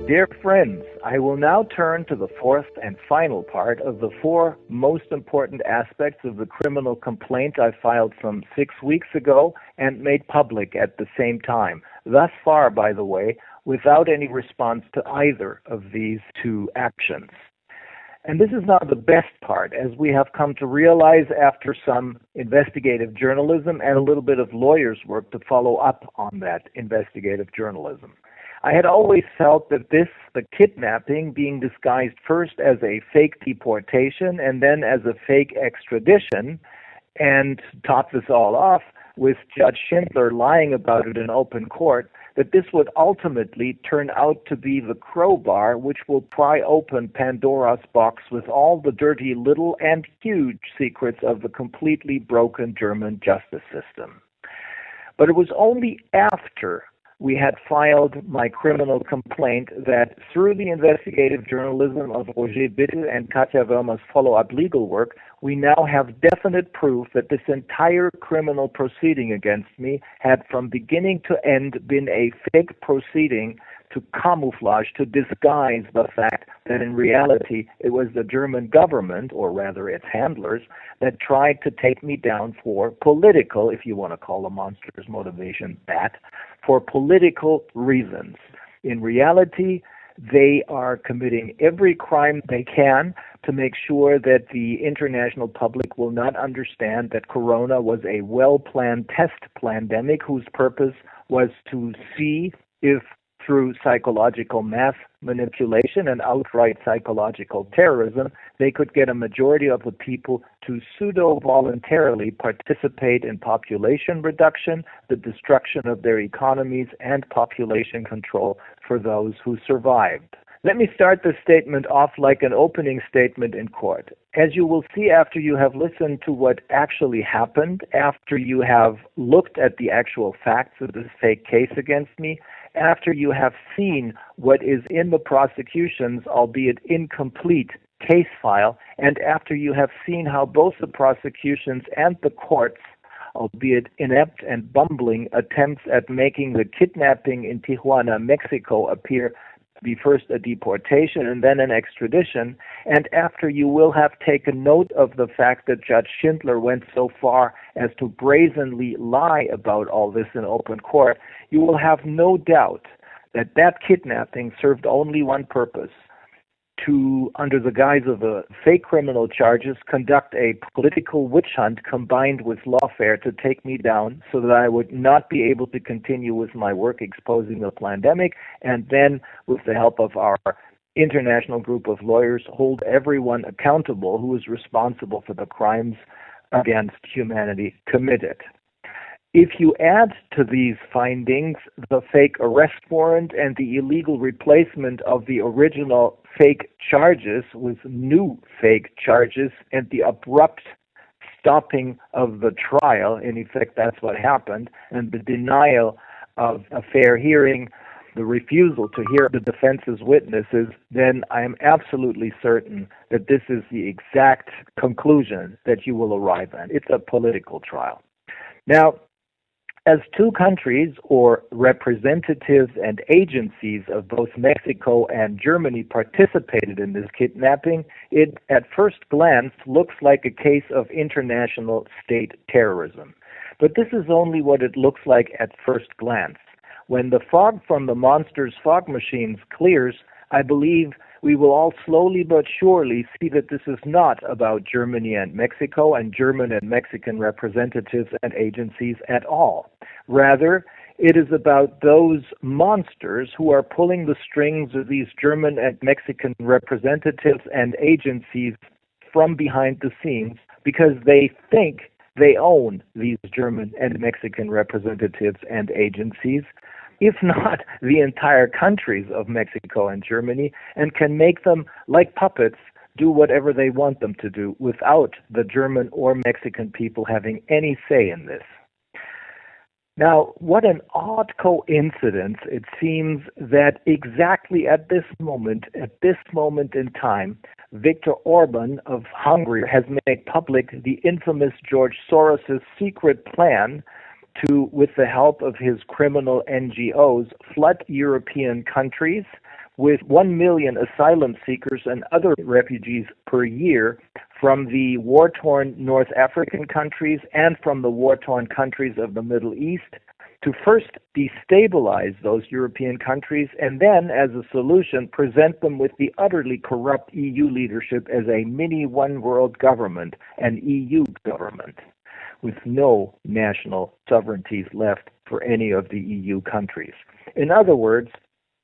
Dear friends, I will now turn to the fourth and final part of the four most important aspects of the criminal complaint I filed some 6 weeks ago and made public at the same time. Thus far, by the way, without any response to either of these two actions. And this is not the best part, as we have come to realize after some investigative journalism and a little bit of lawyers' work to follow up on that investigative journalism. I had always felt that the kidnapping, being disguised first as a fake deportation and then as a fake extradition, and topped this all off with Judge Schindler lying about it in open court, that this would ultimately turn out to be the crowbar which will pry open Pandora's box with all the dirty little and huge secrets of the completely broken German justice system. But it was only after we had filed my criminal complaint that, through the investigative journalism of Roger Bittel and Katja Wörmer's follow-up legal work, we now have definite proof that this entire criminal proceeding against me had from beginning to end been a fake proceeding to camouflage, to disguise the fact that in reality it was the German government, or rather its handlers, that tried to take me down for political, if you want to call a monster's motivation that, for political reasons. In reality, they are committing every crime they can to make sure that the international public will not understand that Corona was a well-planned test pandemic whose purpose was to see if through psychological mass manipulation and outright psychological terrorism, they could get a majority of the people to pseudo-voluntarily participate in population reduction, the destruction of their economies, and population control for those who survived. Let me start this statement off like an opening statement in court. As you will see after you have listened to what actually happened, after you have looked at the actual facts of this fake case against me, after you have seen what is in the prosecution's, albeit incomplete, case file, and after you have seen how both the prosecutions and the courts, albeit inept and bumbling attempts at making the kidnapping in Tijuana, Mexico, appear to be first a deportation and then an extradition, and after you will have taken note of the fact that Judge Schindler went so far as to brazenly lie about all this in open court, you will have no doubt that that kidnapping served only one purpose: to, under the guise of fake criminal charges, conduct a political witch hunt combined with lawfare to take me down so that I would not be able to continue with my work exposing the pandemic, and then, with the help of our international group of lawyers, hold everyone accountable who is responsible for the crimes against humanity committed. If you add to these findings the fake arrest warrant and the illegal replacement of the original fake charges with new fake charges and the abrupt stopping of the trial, in effect that's what happened, and the denial of a fair hearing, the refusal to hear the defense's witnesses, then I am absolutely certain that this is the exact conclusion that you will arrive at. It's a political trial. Now, as two countries, or representatives and agencies of both Mexico and Germany, participated in this kidnapping, it at first glance looks like a case of international state terrorism. But this is only what it looks like at first glance. When the fog from the monster's fog machines clears, I believe we will all slowly but surely see that this is not about Germany and Mexico and German and Mexican representatives and agencies at all. Rather, it is about those monsters who are pulling the strings of these German and Mexican representatives and agencies from behind the scenes because they think they own these German and Mexican representatives and agencies, if not the entire countries of Mexico and Germany, and can make them, like puppets, do whatever they want them to do without the German or Mexican people having any say in this. Now, what an odd coincidence it seems that exactly at this moment in time, Viktor Orban of Hungary has made public the infamous George Soros' secret plan to, with the help of his criminal NGOs, flood European countries with 1 million asylum seekers and other refugees per year from the war-torn North African countries and from the war-torn countries of the Middle East, to first destabilize those European countries and then, as a solution, present them with the utterly corrupt EU leadership as a mini one-world government, an EU government, with no national sovereignties left for any of the EU countries. In other words,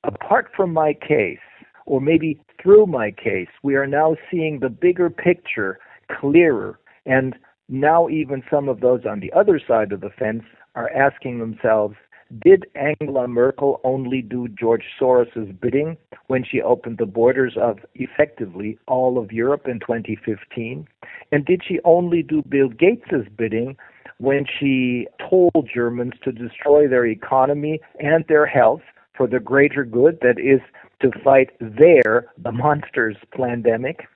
apart from my case, or maybe through my case, we are now seeing the bigger picture clearer, and now even some of those on the other side of the fence are asking themselves, did Angela Merkel only do George Soros's bidding when she opened the borders of effectively all of Europe in 2015? And did she only do Bill Gates's bidding when she told Germans to destroy their economy and their health for the greater good, that is, to fight the monsters pandemic?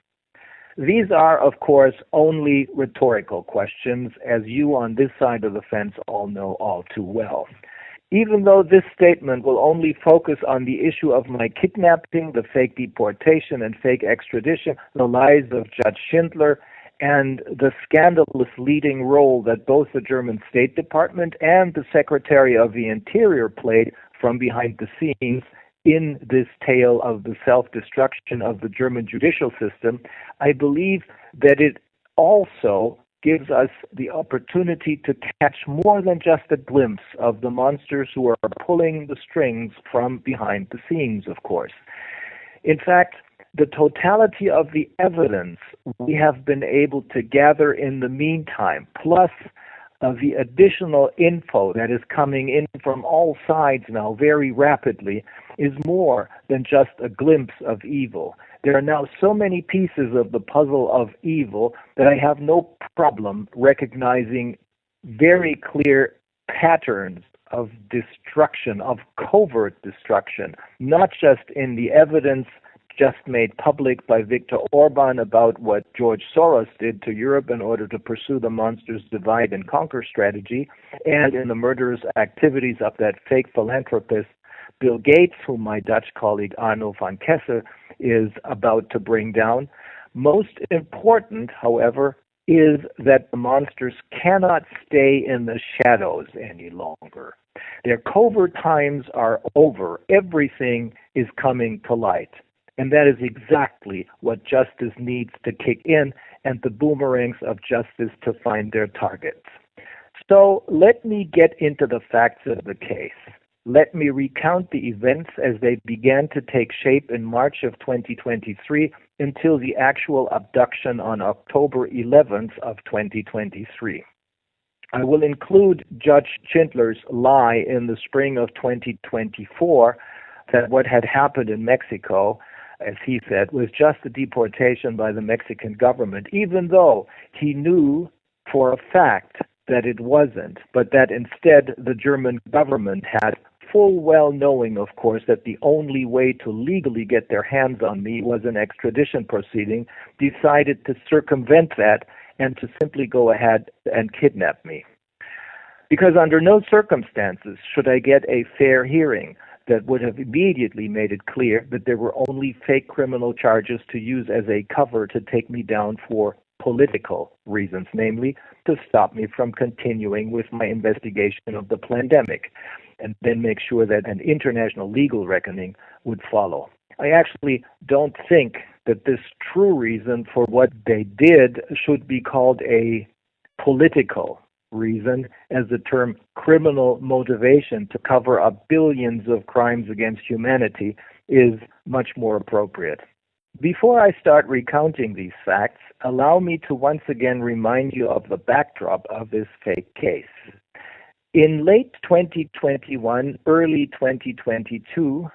These are, of course, only rhetorical questions, as you on this side of the fence all know all too well. Even though this statement will only focus on the issue of my kidnapping, the fake deportation and fake extradition, the lies of Judge Schindler, and the scandalous leading role that both the German State Department and the Secretary of the Interior played from behind the scenes in this tale of the self-destruction of the German judicial system, I believe that it also gives us the opportunity to catch more than just a glimpse of the monsters who are pulling the strings from behind the scenes, of course. In fact, the totality of the evidence we have been able to gather in the meantime, plus the additional info that is coming in from all sides now very rapidly, is more than just a glimpse of evil. There are now so many pieces of the puzzle of evil that I have no problem recognizing very clear patterns of destruction, of covert destruction, not just in the evidence just made public by Viktor Orban about what George Soros did to Europe in order to pursue the monster's divide and conquer strategy, and in the murderous activities of that fake philanthropist Bill Gates, whom my Dutch colleague Arno van Kessel is about to bring down. Most important, however, is that the monsters cannot stay in the shadows any longer. Their covert times are over. Everything is coming to light. And that is exactly what justice needs to kick in, and the boomerangs of justice to find their targets. So let me get into the facts of the case. Let me recount the events as they began to take shape in March of 2023 until the actual abduction on October 11th of 2023. I will include Judge Schindler's lie in the spring of 2024 that what had happened in Mexico, as he said, was just a deportation by the Mexican government, even though he knew for a fact that it wasn't, but that instead the German government had, full well knowing, of course, that the only way to legally get their hands on me was an extradition proceeding, decided to circumvent that and to simply go ahead and kidnap me. Because under no circumstances should I get a fair hearing that would have immediately made it clear that there were only fake criminal charges to use as a cover to take me down for political reasons, namely to stop me from continuing with my investigation of the pandemic, and then make sure that an international legal reckoning would follow. I actually don't think that this true reason for what they did should be called a political reason, as the term criminal motivation to cover up billions of crimes against humanity is much more appropriate. Before I start recounting these facts, allow me to once again remind you of the backdrop of this fake case. In late 2021, early 2022,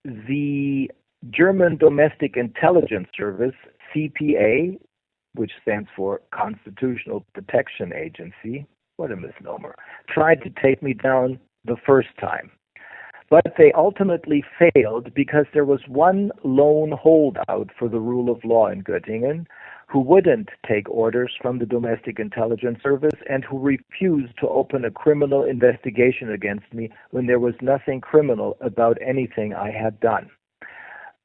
the German Domestic Intelligence Service, CPA, which stands for Constitutional Protection Agency, what a misnomer, tried to take me down the first time. But they ultimately failed because there was one lone holdout for the rule of law in Göttingen who wouldn't take orders from the Domestic Intelligence Service and who refused to open a criminal investigation against me when there was nothing criminal about anything I had done.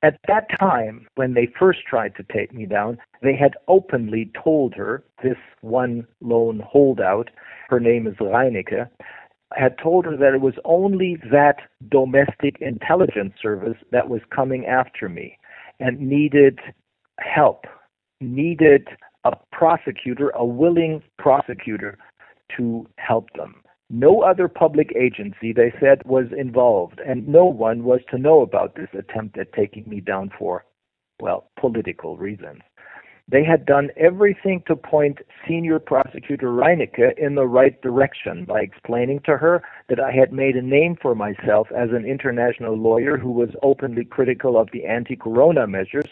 At that time, when they first tried to take me down, they had openly told her, this one lone holdout, her name is Reinecke, had told her that it was only that domestic intelligence service that was coming after me and needed help, needed a prosecutor, a willing prosecutor to help them. No other public agency, they said, was involved, and no one was to know about this attempt at taking me down for, well, political reasons. They had done everything to point Senior Prosecutor Reinecke in the right direction by explaining to her that I had made a name for myself as an international lawyer who was openly critical of the anti-corona measures,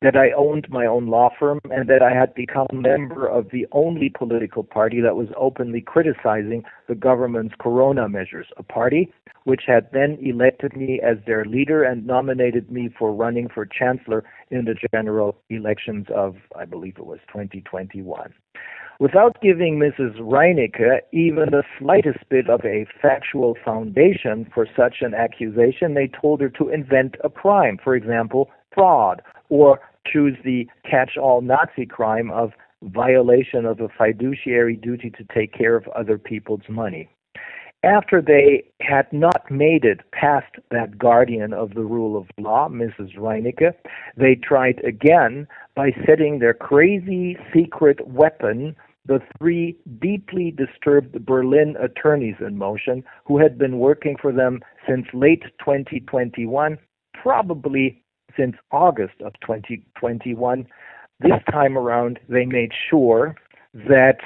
that I owned my own law firm, and that I had become a member of the only political party that was openly criticizing the government's corona measures, a party which had then elected me as their leader and nominated me for running for chancellor in the general elections of, I believe it was 2021. Without giving Mrs. Reinecke even the slightest bit of a factual foundation for such an accusation, they told her to invent a crime, for example, fraud, or choose the catch-all Nazi crime of violation of a fiduciary duty to take care of other people's money. After they had not made it past that guardian of the rule of law, Mrs. Reinecke, they tried again by setting their crazy secret weapon, the three deeply disturbed Berlin attorneys in motion who had been working for them since late 2021, probably since August of 2021. This time around, they made sure that,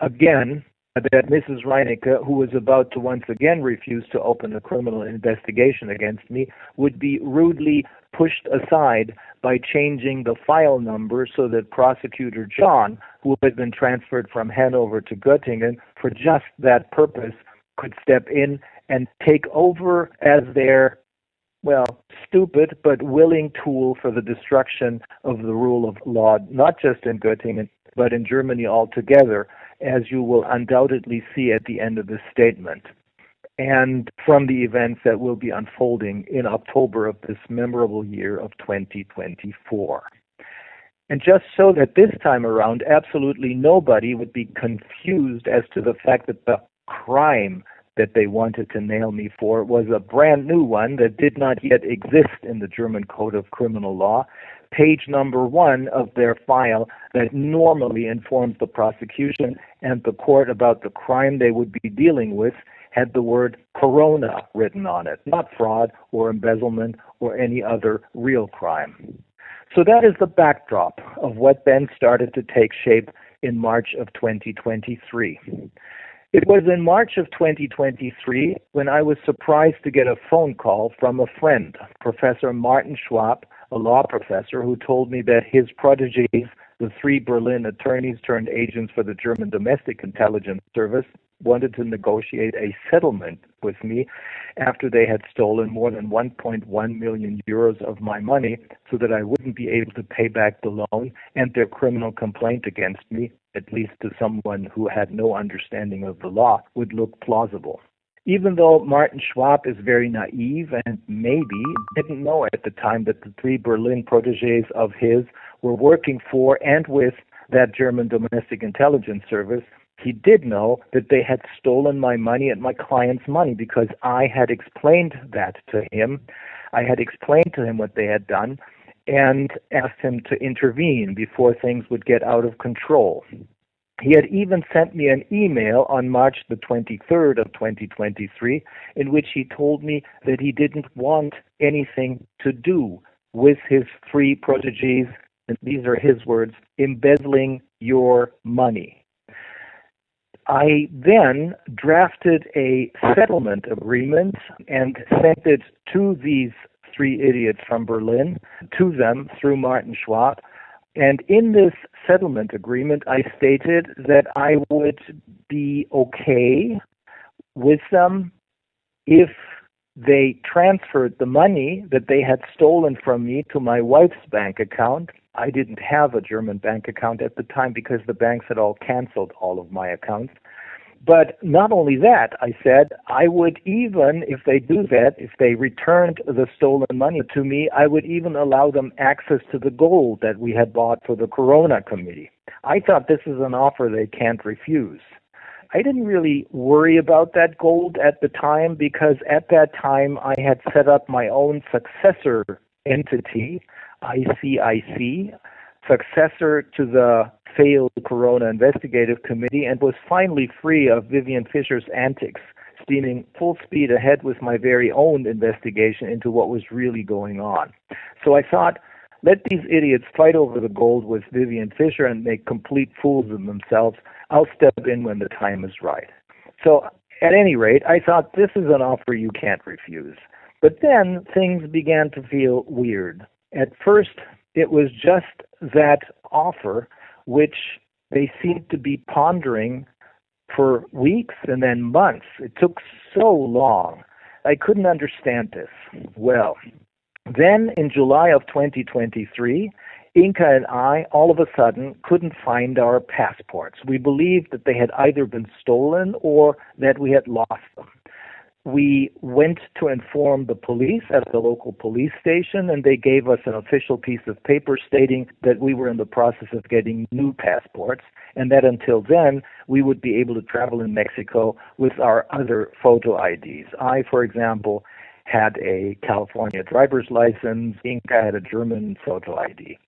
again, that Mrs. Reinecke, who was about to once again refuse to open a criminal investigation against me, would be rudely pushed aside by changing the file number so that Prosecutor John, who had been transferred from Hanover to Göttingen for just that purpose, could step in and take over as their, well, stupid but willing tool for the destruction of the rule of law, not just in Göttingen, but in Germany altogether, as you will undoubtedly see at the end of this statement, and from the events that will be unfolding in October of this memorable year of 2024. And just so that this time around absolutely nobody would be confused as to the fact that the crime that they wanted to nail me for was a brand new one that did not yet exist in the German Code of Criminal Law. Page number 1 of their file that normally informs the prosecution and the court about the crime they would be dealing with had the word corona written on it, not fraud or embezzlement or any other real crime. So that is the backdrop of what then started to take shape in March of 2023. It was in March of 2023 when I was surprised to get a phone call from a friend, Professor Martin Schwab, a law professor, who told me that his protégés, the three Berlin attorneys turned agents for the German Domestic Intelligence Service, wanted to negotiate a settlement with me after they had stolen more than 1.1 million euros of my money so that I wouldn't be able to pay back the loan, and their criminal complaint against me, at least to someone who had no understanding of the law, would look plausible. Even though Martin Schwab is very naive and maybe didn't know at the time that the three Berlin protégés of his were working for and with that German Domestic Intelligence Service, he did know that they had stolen my money and my client's money because I had explained that to him. I had explained to him what they had done and asked him to intervene before things would get out of control. He had even sent me an email on March the 23rd of 2023 in which he told me that he didn't want anything to do with his three protégés, and these are his words, embezzling your money. I then drafted a settlement agreement and sent it to these three idiots from Berlin, to them through Martin Schwab. And in this settlement agreement, I stated that I would be okay with them if they transferred the money that they had stolen from me to my wife's bank account. I didn't have a German bank account at the time because the banks had all canceled all of my accounts. But not only that, I said, I would even, if they do that, if they returned the stolen money to me, I would even allow them access to the gold that we had bought for the Corona Committee. I thought this is an offer they can't refuse. I didn't really worry about that gold at the time because at that time I had set up my own successor entity, ICIC, successor to the failed Corona Investigative Committee, and was finally free of Vivian Fisher's antics, steaming full speed ahead with my very own investigation into what was really going on. So I thought, let these idiots fight over the gold with Vivian Fisher and make complete fools of themselves. I'll step in when the time is right. So at any rate, I thought this is an offer you can't refuse. But then things began to feel weird. At first, it was just that offer which they seemed to be pondering for weeks and then months. It took so long. I couldn't understand this. Well, then in July of 2023, Inka and I all of a sudden couldn't find our passports. We believed that they had either been stolen or that we had lost them. We went to inform the police at the local police station, and they gave us an official piece of paper stating that we were in the process of getting new passports, and that until then, we would be able to travel in Mexico with our other photo IDs. I, for example, had a California driver's license. Inka had a German photo ID.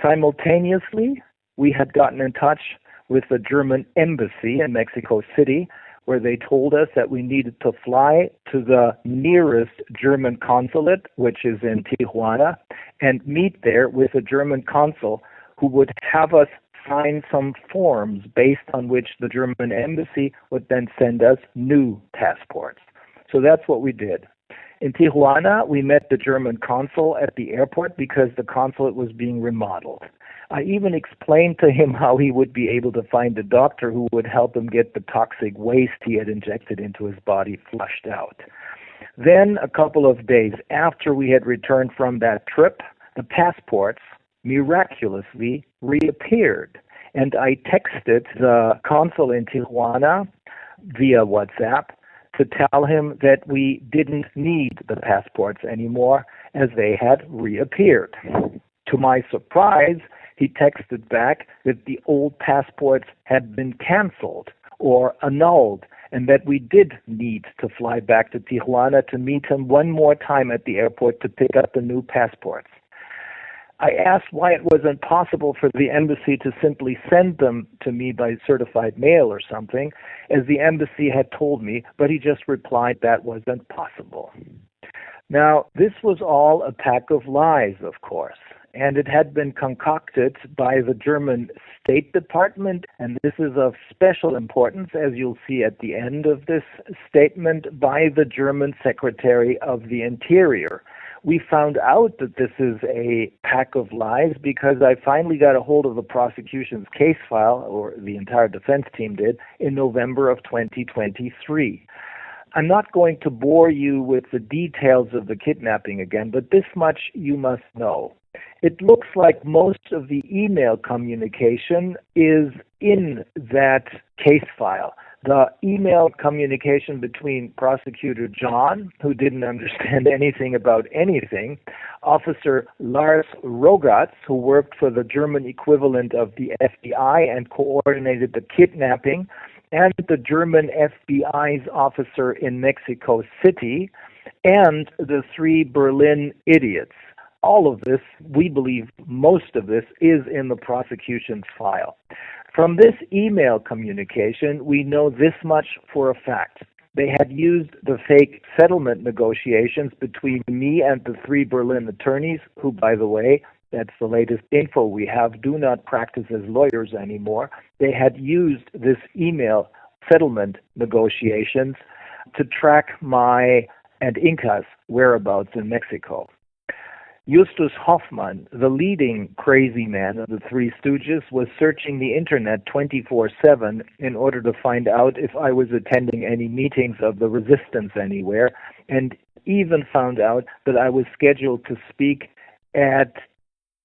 Simultaneously, we had gotten in touch with the German embassy in Mexico City, where they told us that we needed to fly to the nearest German consulate, which is in Tijuana, and meet there with a German consul who would have us sign some forms based on which the German embassy would then send us new passports. So that's what we did. In Tijuana, we met the German consul at the airport because the consulate was being remodeled. I even explained to him how he would be able to find a doctor who would help him get the toxic waste he had injected into his body flushed out. Then, a couple of days after we had returned from that trip, the passports miraculously reappeared. And I texted the consul in Tijuana via WhatsApp to tell him that we didn't need the passports anymore as they had reappeared. To my surprise, he texted back that the old passports had been canceled or annulled and that we did need to fly back to Tijuana to meet him one more time at the airport to pick up the new passports. I asked why it wasn't possible for the embassy to simply send them to me by certified mail or something, as the embassy had told me, but he just replied that wasn't possible. Now, this was all a pack of lies, of course, and it had been concocted by the German State Department, and this is of special importance, as you'll see at the end of this statement, by the German Secretary of the Interior. We found out that this is a pack of lies because I finally got a hold of the prosecution's case file, or the entire defense team did, in November of 2023. I'm not going to bore you with the details of the kidnapping again, but this much you must know. It looks like most of the email communication is in that case file. The email communication between Prosecutor John, who didn't understand anything about anything, Officer Lars Rogatz, who worked for the German equivalent of the FBI and coordinated the kidnapping, and the German FBI's officer in Mexico City, and the 3 Berlin idiots. All of this, we believe most of this, is in the prosecution's file. From this email communication, we know this much for a fact. They had used the fake settlement negotiations between me and the 3 Berlin attorneys, who, by the way, that's the latest info we have, do not practice as lawyers anymore. They had used this email settlement negotiations to track my and Inka's whereabouts in Mexico. Justus Hoffmann, the leading crazy man of the Three Stooges, was searching the internet 24/7 in order to find out if I was attending any meetings of the resistance anywhere, and even found out that I was scheduled to speak at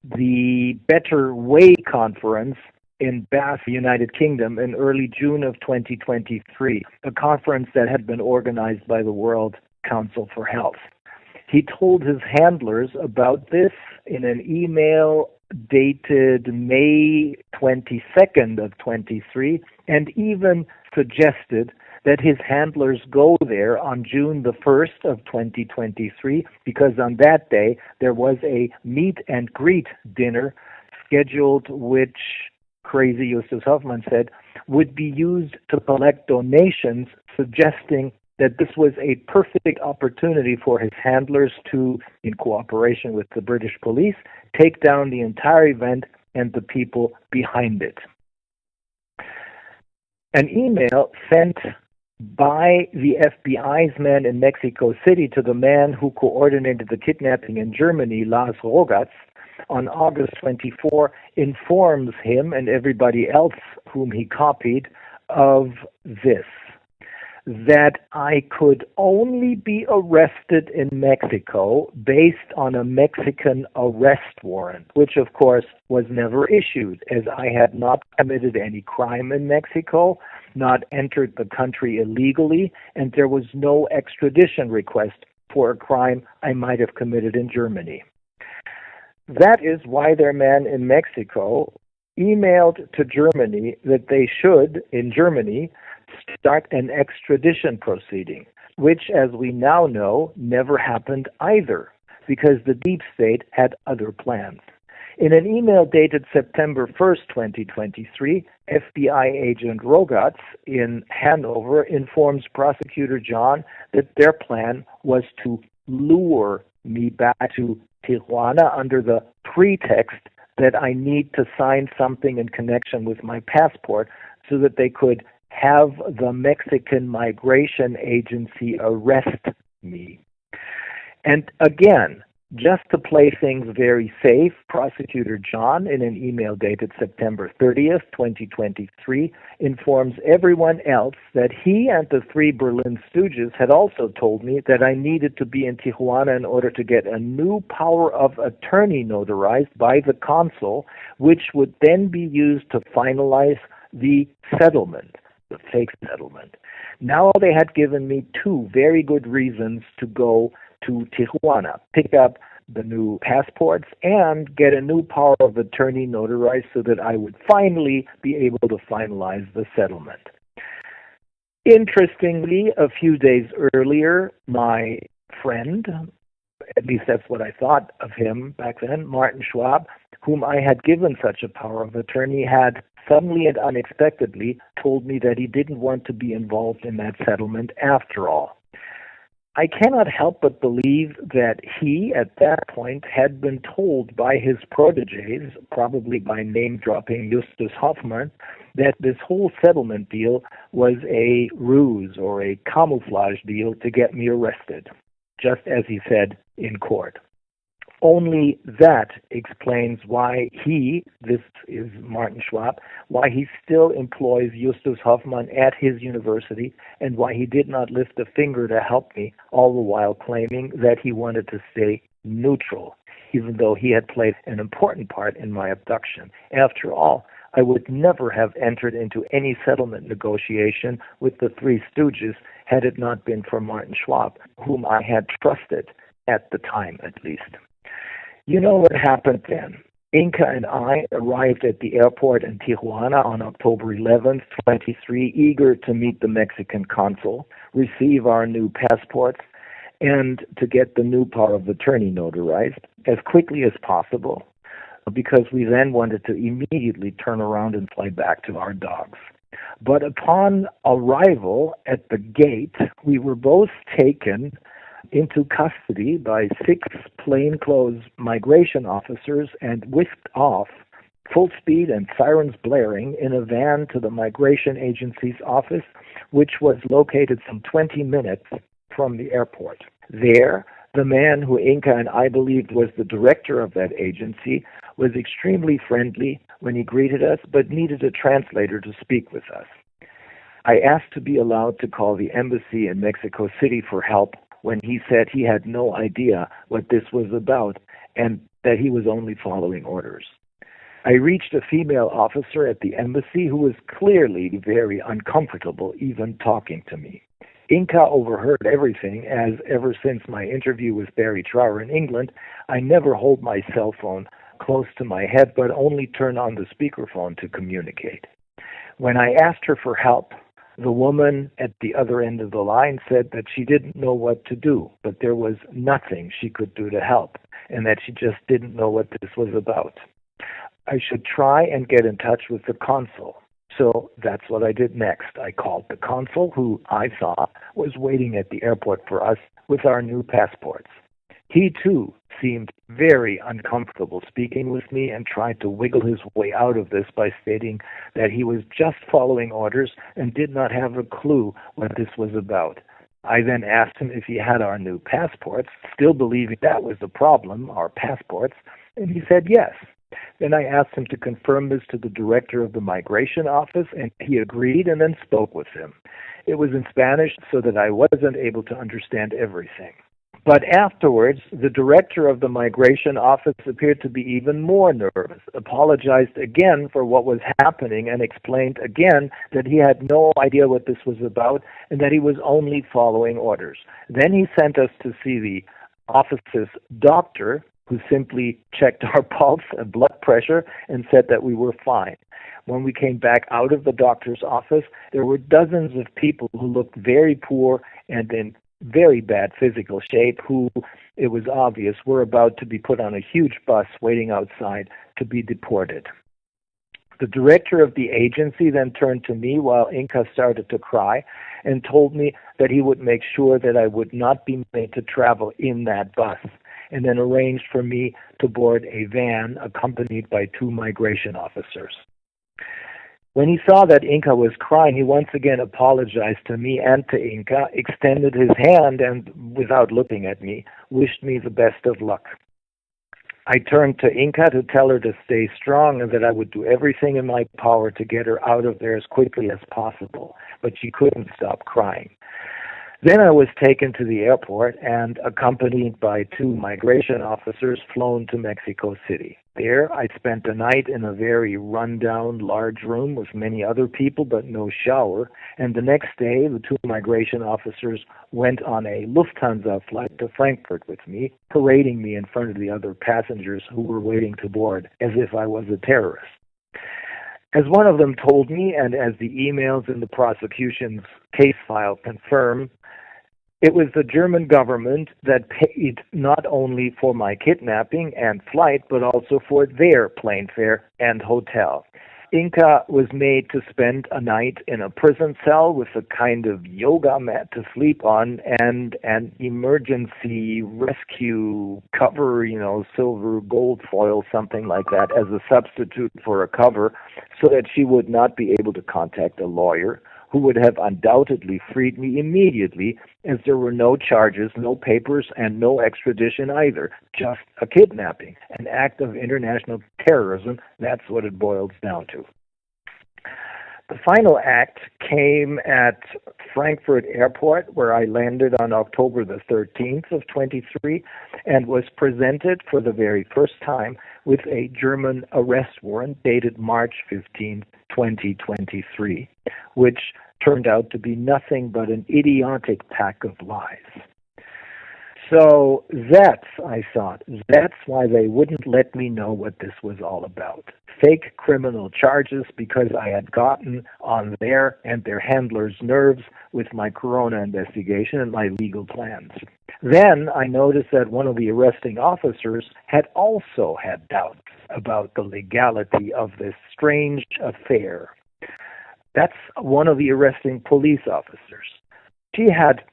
the Better Way conference in Bath, United Kingdom, in early June of 2023, a conference that had been organized by the World Council for Health. He told his handlers about this in an email dated May 22nd of 23, and even suggested that his handlers go there on June the 1st of 2023, because on that day there was a meet and greet dinner scheduled, which crazy Justus Hoffmann said would be used to collect donations, suggesting that this was a perfect opportunity for his handlers to, in cooperation with the British police, take down the entire event and the people behind it. An email sent by the FBI's man in Mexico City to the man who coordinated the kidnapping in Germany, Lars Rogatz, on August 24, informs him and everybody else whom he copied of this: that I could only be arrested in Mexico based on a Mexican arrest warrant, which of course was never issued, as I had not committed any crime in Mexico, not entered the country illegally, and there was no extradition request for a crime I might have committed in Germany. That is why their man in Mexico emailed to Germany that they should, in Germany, start an extradition proceeding, which, as we now know, never happened either, because the deep state had other plans. In an email dated September 1st, 2023, FBI agent Rogatz in Hanover informs prosecutor John that their plan was to lure me back to Tijuana under the pretext that I need to sign something in connection with my passport so that they could have the Mexican Migration Agency arrest me. And again, just to play things very safe, Prosecutor John, in an email dated September 30th, 2023, informs everyone else that he and the three Berlin Stooges had also told me that I needed to be in Tijuana in order to get a new power of attorney notarized by the consul, which would then be used to finalize the settlement, the fake settlement. Now they had given me two very good reasons to go to Tijuana, pick up the new passports and get a new power of attorney notarized so that I would finally be able to finalize the settlement. Interestingly, a few days earlier, my friend, at least that's what I thought of him back then, Martin Schwab, whom I had given such a power of attorney, had suddenly and unexpectedly told me that he didn't want to be involved in that settlement after all. I cannot help but believe that he, at that point, had been told by his proteges, probably by name-dropping Justus Hoffmann, that this whole settlement deal was a ruse or a camouflage deal to get me arrested, just as he said in court. Only that explains why he, this is Martin Schwab, why he still employs Justus Hoffmann at his university and why he did not lift a finger to help me, all the while claiming that he wanted to stay neutral, even though he had played an important part in my abduction. After all, I would never have entered into any settlement negotiation with the Three Stooges had it not been for Martin Schwab, whom I had trusted at the time, at least. You know what happened then. Inca and I arrived at the airport in Tijuana on October 11th, 23, eager to meet the Mexican consul, receive our new passports, and to get the new power of attorney notarized as quickly as possible, because we then wanted to immediately turn around and fly back to our dogs. But upon arrival at the gate, we were both taken into custody by 6 plainclothes migration officers and whisked off, full speed and sirens blaring, in a van to the migration agency's office, which was located some 20 minutes from the airport. There, the man who Inca and I believed was the director of that agency was extremely friendly when he greeted us, but needed a translator to speak with us. I asked to be allowed to call the embassy in Mexico City for help, when he said he had no idea what this was about and that he was only following orders. I reached a female officer at the embassy who was clearly very uncomfortable even talking to me. Inca overheard everything, as ever since my interview with Barry Trower in England, I never hold my cell phone close to my head, but only turn on the speakerphone to communicate. When I asked her for help, the woman at the other end of the line said that she didn't know what to do, but there was nothing she could do to help, and that she just didn't know what this was about. I should try and get in touch with the consul. So that's what I did next. I called the consul, who I saw was waiting at the airport for us with our new passports. He, too, seemed very uncomfortable speaking with me and tried to wiggle his way out of this by stating that he was just following orders and did not have a clue what this was about. I then asked him if he had our new passports, still believing that was the problem, our passports, and he said yes. Then I asked him to confirm this to the director of the migration office, and he agreed and then spoke with him. It was in Spanish, so that I wasn't able to understand everything. But afterwards, the director of the migration office appeared to be even more nervous, apologized again for what was happening, and explained again that he had no idea what this was about and that he was only following orders. Then he sent us to see the office's doctor, who simply checked our pulse and blood pressure and said that we were fine. When we came back out of the doctor's office, there were dozens of people who looked very poor and in very bad physical shape, who, it was obvious, were about to be put on a huge bus waiting outside to be deported. The director of the agency then turned to me while Inca started to cry and told me that he would make sure that I would not be made to travel in that bus, and then arranged for me to board a van accompanied by 2 migration officers. When he saw that Inca was crying, he once again apologized to me and to Inca, extended his hand, and, without looking at me, wished me the best of luck. I turned to Inca to tell her to stay strong and that I would do everything in my power to get her out of there as quickly as possible, but she couldn't stop crying. Then I was taken to the airport and, accompanied by 2 migration officers, flown to Mexico City. There, I spent the night in a very run-down, large room with many other people but no shower, and the next day, the 2 migration officers went on a Lufthansa flight to Frankfurt with me, parading me in front of the other passengers who were waiting to board, as if I was a terrorist. As one of them told me, and as the emails in the prosecution's case file confirm, it was the German government that paid not only for my kidnapping and flight, but also for their plane fare and hotel. Inca was made to spend a night in a prison cell with a kind of yoga mat to sleep on and an emergency rescue cover, silver, gold foil, something like that, as a substitute for a cover, so that she would not be able to contact a lawyer, who would have undoubtedly freed me immediately, as there were no charges, no papers, and no extradition either, just a kidnapping, an act of international terrorism. That's what it boils down to. The final act came at Frankfurt Airport, where I landed on October the 13th of 23, and was presented for the very first time with a German arrest warrant dated March 15, 2023, which turned out to be nothing but an idiotic pack of lies. So I thought, that's why they wouldn't let me know what this was all about. Fake criminal charges because I had gotten on their and their handlers' nerves with my corona investigation and my legal plans. Then I noticed that one of the arresting officers had also had doubts about the legality of this strange affair. That's one of the arresting police officers. She had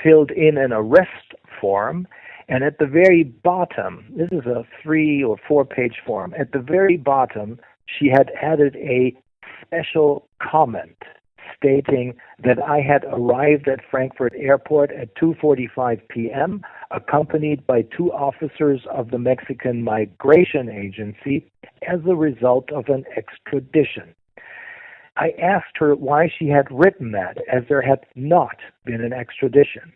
filled in an arrest form, and at the very bottom, this is a 3 or 4 page form, at the very bottom she had added a special comment stating that I had arrived at Frankfurt Airport at 2:45 p.m., accompanied by 2 officers of the Mexican Migration Agency as a result of an extradition. I asked her why she had written that, as there had not been an extradition.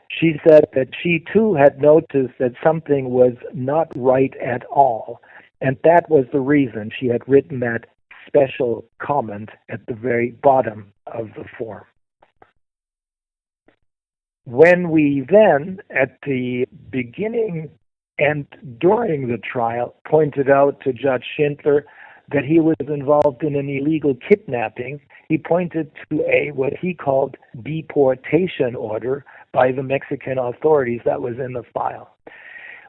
She said that she too had noticed that something was not right at all, And that was the reason she had written that special comment at the very bottom of the form. When we then, at the beginning and during the trial, pointed out to Judge Schindler that he was involved in an illegal kidnapping, he pointed to what he called deportation order by the Mexican authorities that was in the file.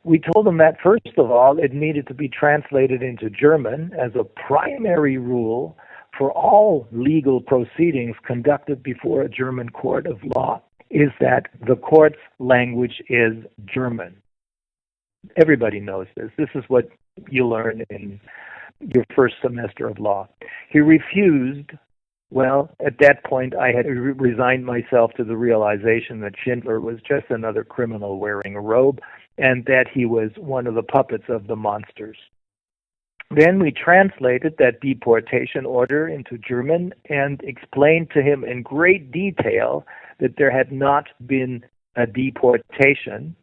We told him that, first of all, it needed to be translated into German as a primary rule for all legal proceedings conducted before a German court of law is that the court's language is German. Everybody knows this. This is what you learn in your first semester of law. He refused. Well, at that point, I had resigned myself to the realization that Schindler was just another criminal wearing a robe and that he was one of the puppets of the monsters. Then we translated that deportation order into German and explained to him in great detail that there had not been a deportation.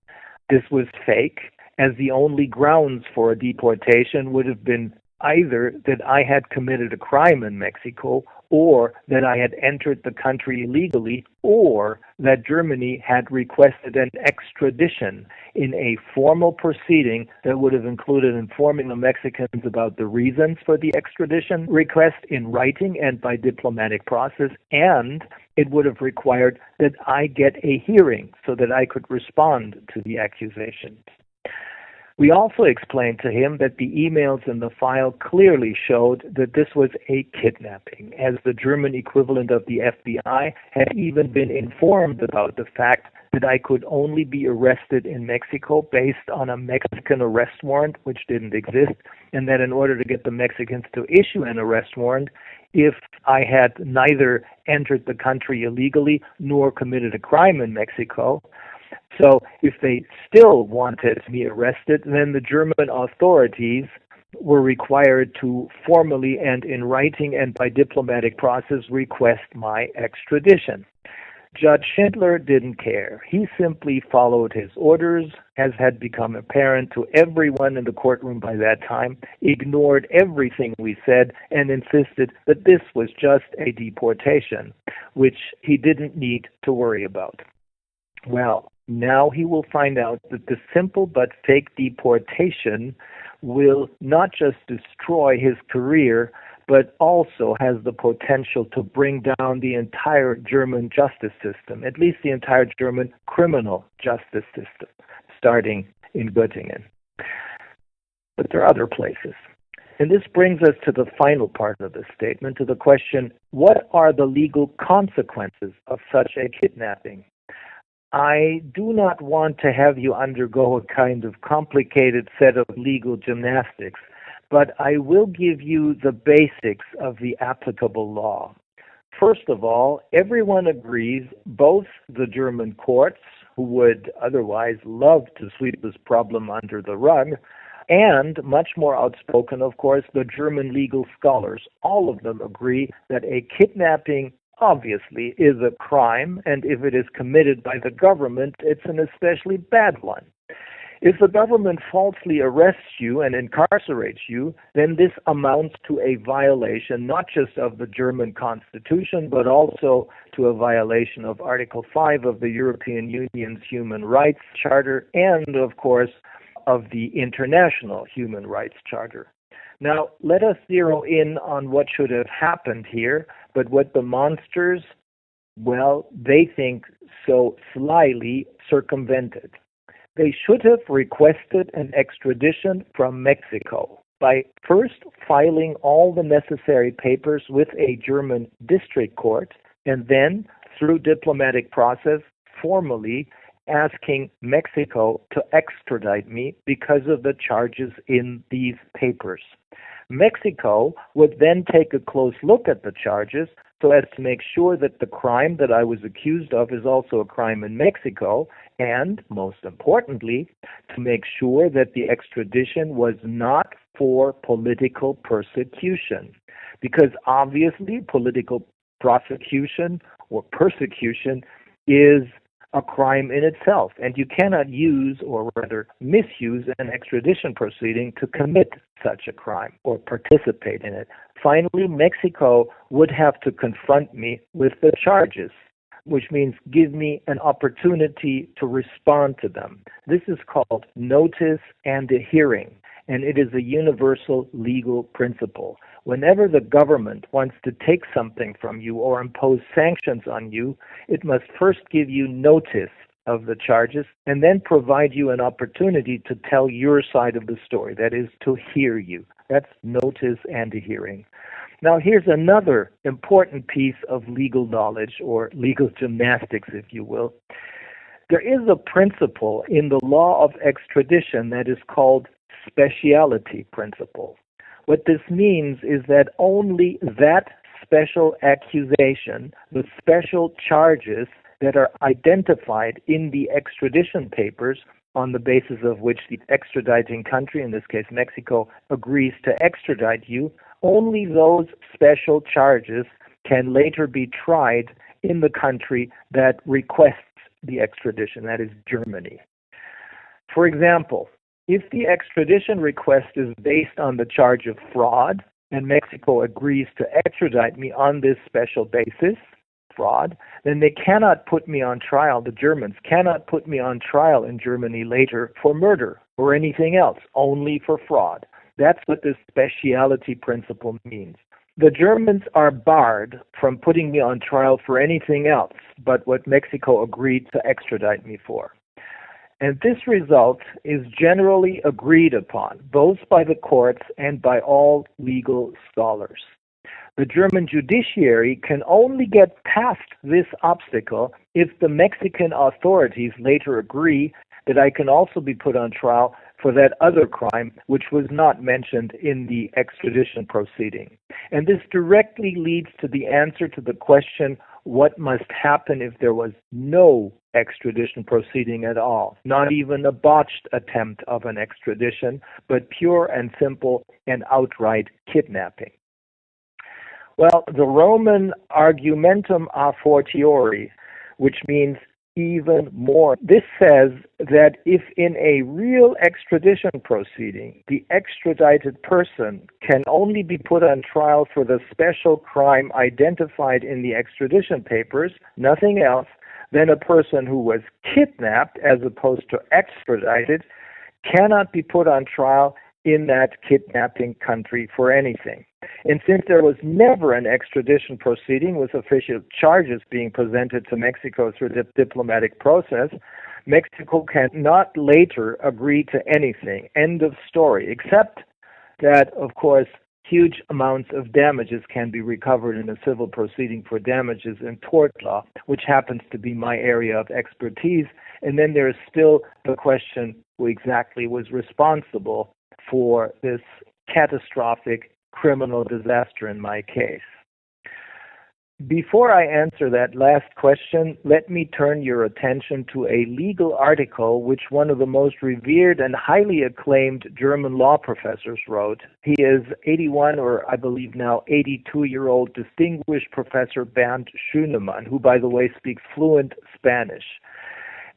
This was fake, as the only grounds for a deportation would have been either that I had committed a crime in Mexico, or that I had entered the country illegally, or that Germany had requested an extradition in a formal proceeding that would have included informing the Mexicans about the reasons for the extradition request in writing and by diplomatic process, and it would have required that I get a hearing so that I could respond to the accusations. We also explained to him that the emails in the file clearly showed that this was a kidnapping, as the German equivalent of the FBI had even been informed about the fact that I could only be arrested in Mexico based on a Mexican arrest warrant, which didn't exist, and that in order to get the Mexicans to issue an arrest warrant, if I had neither entered the country illegally nor committed a crime in Mexico. So if they still wanted me arrested, then the German authorities were required to formally and in writing and by diplomatic process request my extradition. Judge Schindler didn't care. He simply followed his orders, as had become apparent to everyone in the courtroom by that time, ignored everything we said, and insisted that this was just a deportation, which he didn't need to worry about. Well, now he will find out that the simple but fake deportation will not just destroy his career, but also has the potential to bring down the entire German justice system, at least the entire German criminal justice system, starting in Göttingen. But there are other places. And this brings us to the final part of the statement, to the question, what are the legal consequences of such a kidnapping? I do not want to have you undergo a kind of complicated set of legal gymnastics, but I will give you the basics of the applicable law. First of all, everyone agrees, both the German courts, who would otherwise love to sweep this problem under the rug, and much more outspoken, of course, the German legal scholars. All of them agree that a kidnapping obviously is a crime, and if it is committed by the government, it's an especially bad one. If the government falsely arrests you and incarcerates you, then this amounts to a violation not just of the German Constitution, but also to a violation of Article 5 of the European Union's Human Rights Charter and, of course, of the International Human Rights Charter. Now, let us zero in on what should have happened here, but what the monsters, well, they think so slyly circumvented. They should have requested an extradition from Mexico by first filing all the necessary papers with a German district court and then, through diplomatic process, formally asking Mexico to extradite me because of the charges in these papers. Mexico would then take a close look at the charges so as to make sure that the crime that I was accused of is also a crime in Mexico, and, most importantly, to make sure that the extradition was not for political persecution. Because obviously political prosecution or persecution is a crime in itself, and you cannot use, or rather misuse, an extradition proceeding to commit such a crime or participate in it. Finally, Mexico would have to confront me with the charges, which means give me an opportunity to respond to them. This is called notice and a hearing, and it is a universal legal principle. Whenever the government wants to take something from you or impose sanctions on you, it must first give you notice of the charges and then provide you an opportunity to tell your side of the story, that is, to hear you. That's notice and a hearing. Now, here's another important piece of legal knowledge, or legal gymnastics, if you will. There is a principle in the law of extradition that is called speciality principle. What this means is that only that special accusation, the special charges that are identified in the extradition papers on the basis of which the extraditing country, in this case Mexico, agrees to extradite you, only those special charges can later be tried in the country that requests the extradition, that is Germany. For example, if the extradition request is based on the charge of fraud, and Mexico agrees to extradite me on this special basis, fraud, then they cannot put me on trial, the Germans cannot put me on trial in Germany later for murder or anything else, only for fraud. That's what this speciality principle means. The Germans are barred from putting me on trial for anything else but what Mexico agreed to extradite me for. And this result is generally agreed upon, both by the courts and by all legal scholars. The German judiciary can only get past this obstacle if the Mexican authorities later agree that I can also be put on trial for that other crime which was not mentioned in the extradition proceeding. And this directly leads to the answer to the question, what must happen if there was no extradition proceeding at all, not even a botched attempt of an extradition, but pure and simple and outright kidnapping? Well, the Roman argumentum a fortiori, which means even more, this says that if in a real extradition proceeding, the extradited person can only be put on trial for the special crime identified in the extradition papers, nothing else, then a person who was kidnapped as opposed to extradited cannot be put on trial in that kidnapping country for anything. And since there was never an extradition proceeding with official charges being presented to Mexico through the diplomatic process, Mexico cannot later agree to anything. End of story. Except that, of course, huge amounts of damages can be recovered in a civil proceeding for damages in tort law, which happens to be my area of expertise. And then there is still the question who exactly was responsible for this catastrophic criminal disaster in my case. Before I answer that last question, let me turn your attention to a legal article which one of the most revered and highly acclaimed German law professors wrote. He is 81, or I believe now 82-year-old distinguished Professor Bernd Schünemann, who, by the way, speaks fluent Spanish.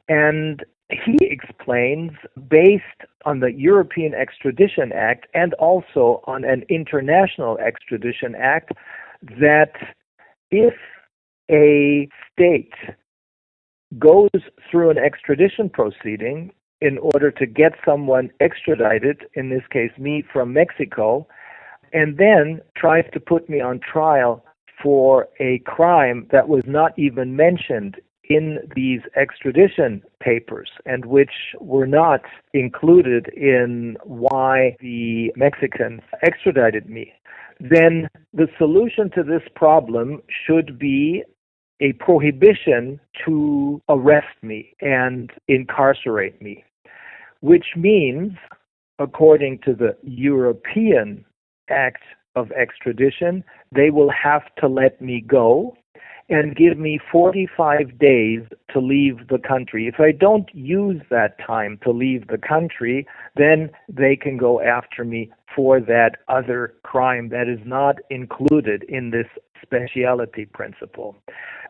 And he explains, based on the European Extradition Act and also on an International Extradition Act, that if a state goes through an extradition proceeding in order to get someone extradited, in this case me, from Mexico, and then tries to put me on trial for a crime that was not even mentioned in these extradition papers and which were not included in why the Mexicans extradited me, then the solution to this problem should be a prohibition to arrest me and incarcerate me, which means, according to the European Act of Extradition, they will have to let me go and give me 45 days to leave the country. If I don't use that time to leave the country, then they can go after me for that other crime that is not included in this speciality principle.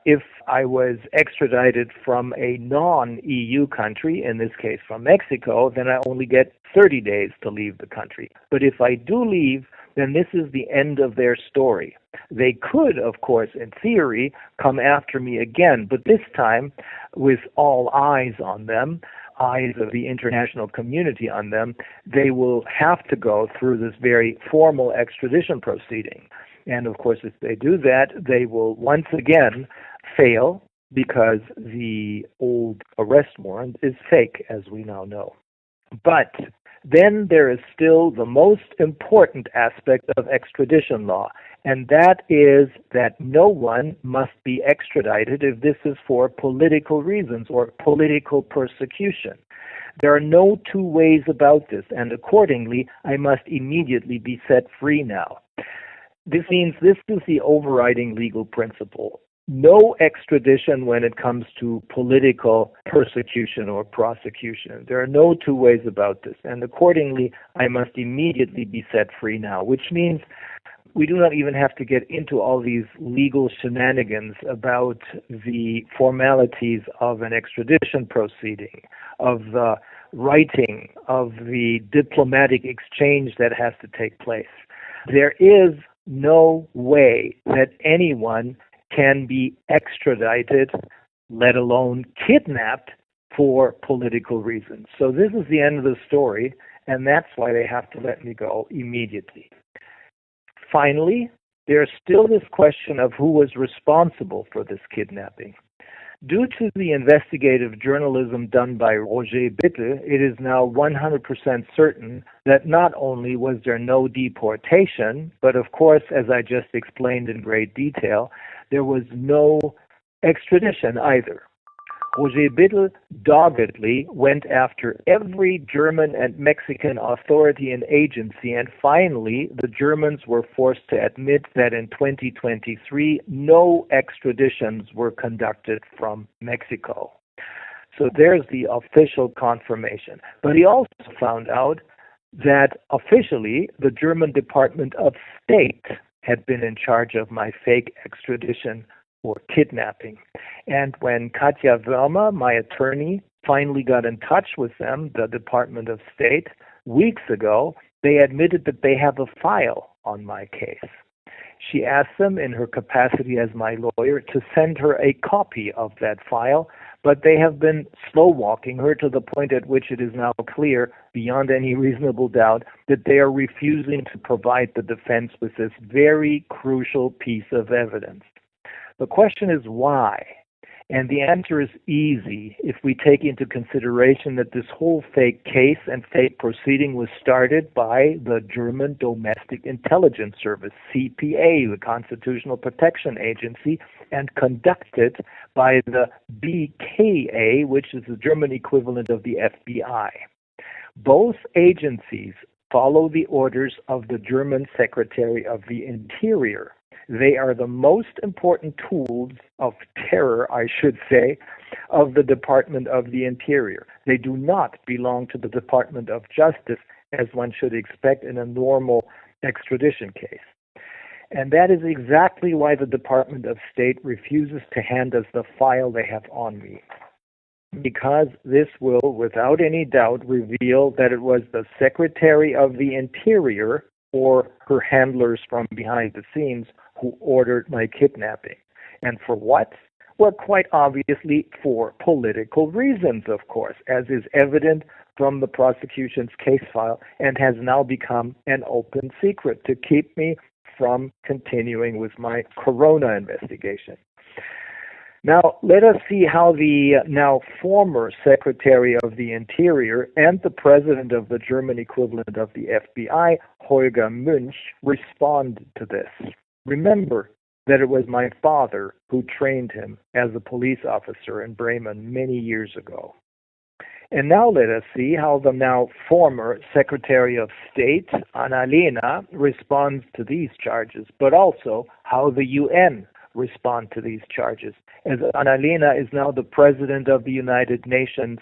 if I was extradited from a non-EU country, in this case from Mexico, then I only get 30 days to leave the country. But if I do leave, then this is the end of their story. They could, of course, in theory, come after me again, but this time with all eyes on them, eyes of the international community on them, they will have to go through this very formal extradition proceeding. And of course, if they do that, they will once again fail because the old arrest warrant is fake, as we now know. But then there is still the most important aspect of extradition law, and that is that no one must be extradited if this is for political reasons or political persecution. There are no two ways about this, and accordingly, I must immediately be set free now. This means this is the overriding legal principle. No extradition when it comes to political persecution or prosecution. There are no two ways about this, and accordingly, I must immediately be set free now, which means we do not even have to get into all these legal shenanigans about the formalities of an extradition proceeding, of the writing, of the diplomatic exchange that has to take place. There is no way that anyone can be extradited, let alone kidnapped, for political reasons. So this is the end of the story, and that's why they have to let me go immediately. Finally, there's still this question of who was responsible for this kidnapping. Due to the investigative journalism done by Roger Bittel, it is now 100% certain that not only was there no deportation, but of course, as I just explained in great detail, there was no extradition either. Roger Bittel doggedly went after every German and Mexican authority and agency, and finally the Germans were forced to admit that in 2023 no extraditions were conducted from Mexico. So there's the official confirmation. But he also found out that officially the German Department of State had been in charge of my fake extradition or kidnapping. And when Katja Wörmer, my attorney, finally got in touch with them, the Department of State, weeks ago, they admitted that they have a file on my case. She asked them, in her capacity as my lawyer, to send her a copy of that file, but they have been slow-walking her to the point at which it is now clear, beyond any reasonable doubt, that they are refusing to provide the defense with this very crucial piece of evidence. The question is why? And the answer is easy if we take into consideration that this whole fake case and fake proceeding was started by the German Domestic Intelligence Service, CPA, the Constitutional Protection Agency, and conducted by the BKA, which is the German equivalent of the FBI. Both agencies follow the orders of the German Secretary of the Interior. They are the most important tools of terror, I should say, of the Department of the Interior. They do not belong to the Department of Justice, as one should expect in a normal extradition case. And that is exactly why the Department of State refuses to hand us the file they have on me. Because this will, without any doubt, reveal that it was the Secretary of the Interior or her handlers from behind the scenes who ordered my kidnapping. And for what? Well, quite obviously for political reasons, of course, as is evident from the prosecution's case file and has now become an open secret to keep me from continuing with my corona investigation. Now, let us see how the now former Secretary of the Interior and the President of the German equivalent of the FBI, Holger Münch, respond to this. Remember that it was my father who trained him as a police officer in Bremen many years ago. And now let us see how the now former Secretary of State, Annalena, responds to these charges, but also how the UN respond to these charges, as Annalena is now the President of the United Nations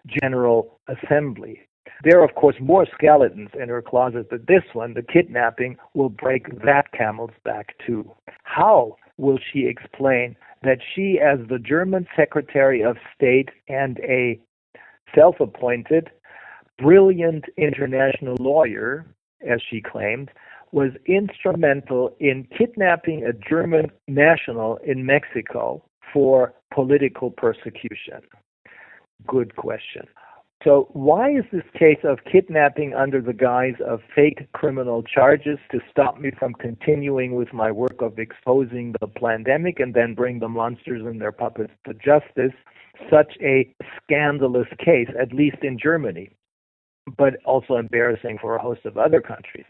General Assembly. There are, of course, more skeletons in her closet, but this one, the kidnapping, will break that camel's back too. How will she explain that she, as the German Secretary of State and a self-appointed, brilliant international lawyer, as she claimed, was instrumental in kidnapping a German national in Mexico for political persecution. Good question. So why is this case of kidnapping under the guise of fake criminal charges to stop me from continuing with my work of exposing the pandemic and then bring the monsters and their puppets to justice such a scandalous case, at least in Germany, but also embarrassing for a host of other countries?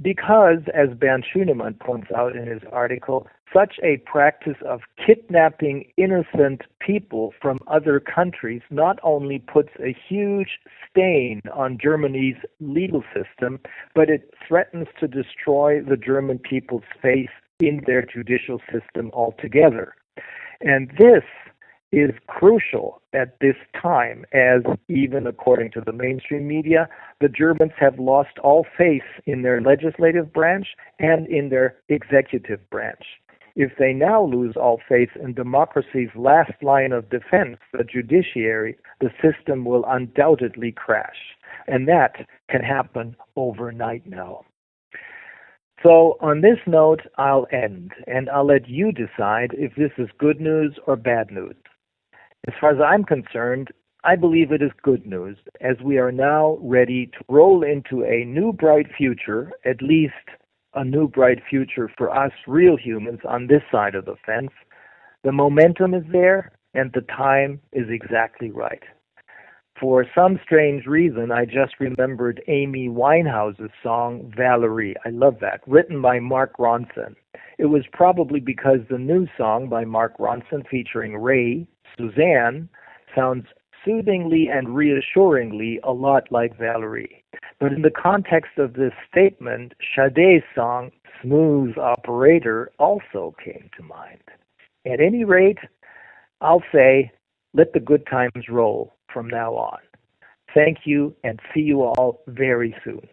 Because, as Bernd Schünemann points out in his article, such a practice of kidnapping innocent people from other countries not only puts a huge stain on Germany's legal system, but it threatens to destroy the German people's faith in their judicial system altogether. And this is crucial at this time, as even according to the mainstream media, the Germans have lost all faith in their legislative branch and in their executive branch. If they now lose all faith in democracy's last line of defense, the judiciary, the system will undoubtedly crash. And that can happen overnight now. So on this note, I'll end, and I'll let you decide if this is good news or bad news. As far as I'm concerned, I believe it is good news, as we are now ready to roll into a new bright future, at least a new bright future for us real humans on this side of the fence. The momentum is there, and the time is exactly right. For some strange reason, I just remembered Amy Winehouse's song, Valerie. I love that, written by Mark Ronson. It was probably because the new song by Mark Ronson featuring Ray, Suzanne, sounds soothingly and reassuringly a lot like Valerie. But in the context of this statement, Sade's song, Smooth Operator, also came to mind. At any rate, I'll say, let the good times roll from now on. Thank you, and see you all very soon.